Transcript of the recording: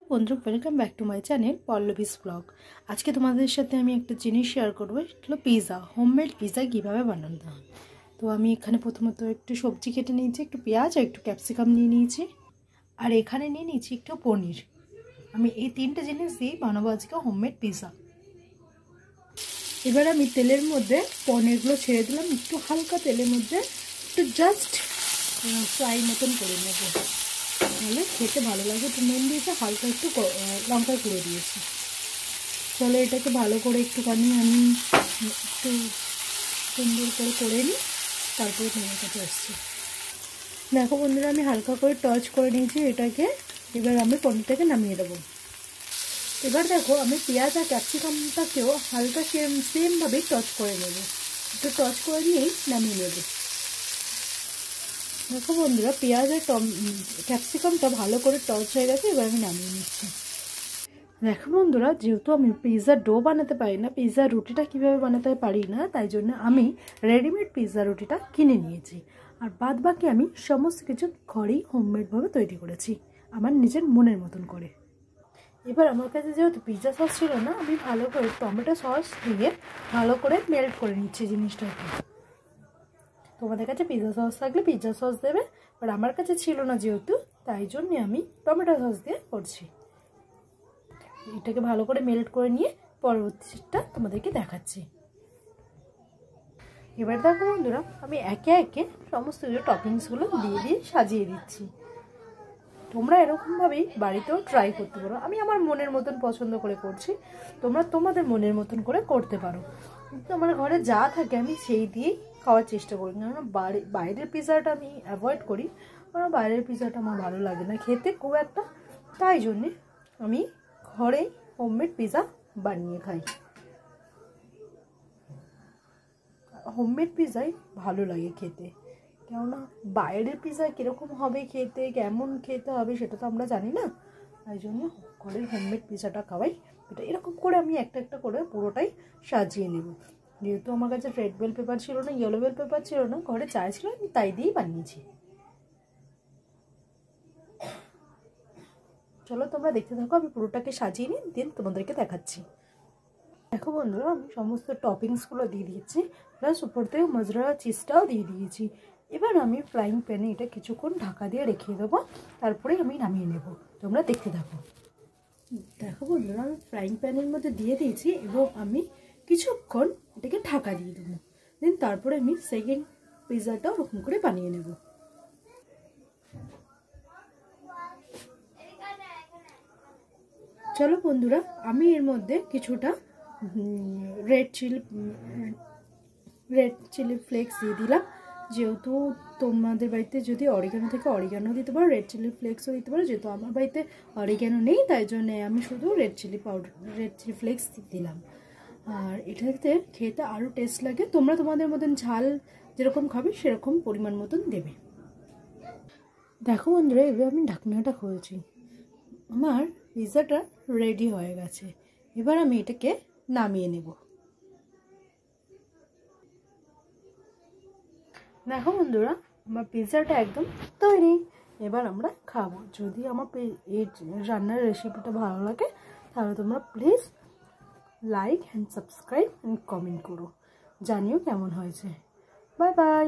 বন্ধুরা welcome back to my channel Pallavi's blog. আজকে তোমাদের সাথে আমি একটা জিনিস শেয়ার করবো, সেটা হলো পিৎজা। হোমমেড পিৎজা কীভাবে বানানো হয়। তো আমি এখানে প্রথমত একটু সবজি কেটে নিয়েছি, একটু পেঁয়াজ আর একটু ক্যাপসিকাম নিয়ে নিয়েছি, আর এখানে নিয়ে নিয়েছি একটু পনির। আমি এই তিনটে জিনিস দিয়েই বানাবো আজকে হোমমেড পিৎজা। এবার আমি তেলের মধ্যে পনিরগুলো ছেড়ে দিলাম, একটু হালকা তেলের মধ্যে একটু জাস্ট ফ্রাই মতন করে নেব, তাহলে খেতে ভালো লাগে। একটু নুন দিয়েছে, হালকা একটু লঙ্কা গুঁড়ো দিয়েছি। চলো এটাকে ভালো করে একটুখানি আমি একটু সুন্দর করে নিই, তারপরে তোমার কাছে আসছি। দেখো বন্ধুরা, আমি হালকা করে টাচ করে নিয়েছি এটাকে। এবার আমি পনিরটাকে নামিয়ে দেবো। এবার দেখো আমি পেঁয়াজ আর ক্যাপসিকামটাকেও হালকা সেমভাবেই টাচ করে নেব, একটু টাচ করে নিয়েই নামিয়ে নেব। দেখো বন্ধুরা, পেঁয়াজ আর ক্যাপসিকামটা ভালো করে টস হয়ে গেছে, এবার আমি নামিয়ে নিচ্ছি। দেখো বন্ধুরা, যেহেতু আমি পিৎজার ডো বানাতে পারি না, পিৎজার রুটিটা কীভাবে বানাতে পারি না, তাই জন্য আমি রেডিমেড পিৎজা রুটিটা কিনে নিয়েছি। আর বাদ বাকি আমি সমস্ত কিছু ঘরেই হোমমেডভাবে তৈরি করেছি, আমার নিজের মনের মতন করে। এবার আমার কাছে যেহেতু পিৎজা সস ছিল না, আমি ভালো করে টমেটো সস দিয়ে ভালো করে মেল্ট করে নিচ্ছি জিনিসটাকে। তোমাদের কাছে পিৎজা সস থাকলে পিৎজা সস দেবে, আর আমার কাছে ছিল না যেহেতু, তাই জন্য আমি টমেটো সস দিয়ে করছি। এটাকে ভালো করে মেল্ট করে নিয়ে পরবর্তীটা তোমাদেরকে দেখাচ্ছি। এবার দেখো বন্ধুরা, আমি একে একে সমস্ত কিছু টপিংসগুলো দিয়ে সাজিয়ে দিচ্ছি। তোমরা এরকমভাবেই বাড়িতেও ট্রাই করতে পারো। আমি আমার মনের মতন পছন্দ করে করছি, তোমরা তোমাদের মনের মতন করে করতে পারো। কিন্তু আমার ঘরে যা থাকে আমি সেই দিয়েই খাওয়ার চেষ্টা করি, কারণ বাইরের পিৎজাটা আমি অ্যাভয়েড করি, কারণ বাইরের পিৎজাটা আমার ভালো লাগে না খেতে খুব একটা। তাই জন্যে আমি ঘরেই হোমমেড পিৎজা বানিয়ে খাই। হোমমেড পিৎজাই ভালো লাগে খেতে, কেননা বাইরের পিৎজা কীরকম হবে খেতে, কেমন খেতে হবে সেটা তো আমরা জানি না। তাই জন্য ঘরের হোমমেড পিৎজাটা খাওয়াই। এটা এরকম করে আমি একটা একটা করে পুরোটাই সাজিয়ে নেব। যেহেতু আমার কাছে রেড বেল পেপার ছিল না, ইয়েলো বেল পেপার ছিল না, ঘরে চাই ছিল, আমি তাই দিয়েই বানিয়েছি। চলো তোমরা দেখতে থাকো, আমি পুরোটাকে সাজিয়ে নিই, দেন তোমাদেরকে দেখাচ্ছি। দেখো বন্ধুরা, আমি সমস্ত টপিংসগুলো দিয়ে দিয়েছি, প্লাস উপর থেকে মজরেলা চিজটাও দিয়ে দিয়েছি। এবার আমি ফ্রাইং প্যানে এটা কিছুক্ষণ ঢাকা দিয়ে রেখে দেবো, তারপরে আমি নামিয়ে নেব। তোমরা দেখতে থাকো। দেখো বন্ধুরা, আমি ফ্রাইং প্যানের মধ্যে দিয়ে দিয়েছি এবং আমি কিছুক্ষণ এটাকে ঢাকা দিয়ে দেবো, দেন তারপরে আমি সেকেন্ড পিৎজাটাও ওরকম করে বানিয়ে নেব। চলো বন্ধুরা, আমি এর মধ্যে কিছুটা রেড চিলি ফ্লেক্স দিয়ে দিলাম। যেহেতু তোমাদের বাড়িতে যদি অরিগানো থেকে অরিগানো দিতে পারো, রেড চিলি ফ্লেক্সও দিতে পারো। যেহেতু আমার বাড়িতে অরিগানো নেই, তাই জন্য আমি শুধু রেড চিলি ফ্লেক্স দিলাম। আর এটাতে খেতে আরও টেস্ট লাগে। তোমরা তোমাদের মতন ঝাল যেরকম খাবে সেরকম পরিমাণ মতন দেবে। দেখো বন্ধুরা, এবার আমি ঢাকনাটা খুলেছি, আমার পিৎজাটা রেডি হয়ে গেছে। এবার আমি এটাকে নামিয়ে নেব। দেখো বন্ধুরা, আমার পিৎজাটা একদম তৈরি। এবার আমরা খাবো। যদি আমার এই রান্নার রেসিপিটা ভালো লাগে, তাহলে তোমরা please like and subscribe and comment করো, জানিও কেমন হয়েছে। Bye bye.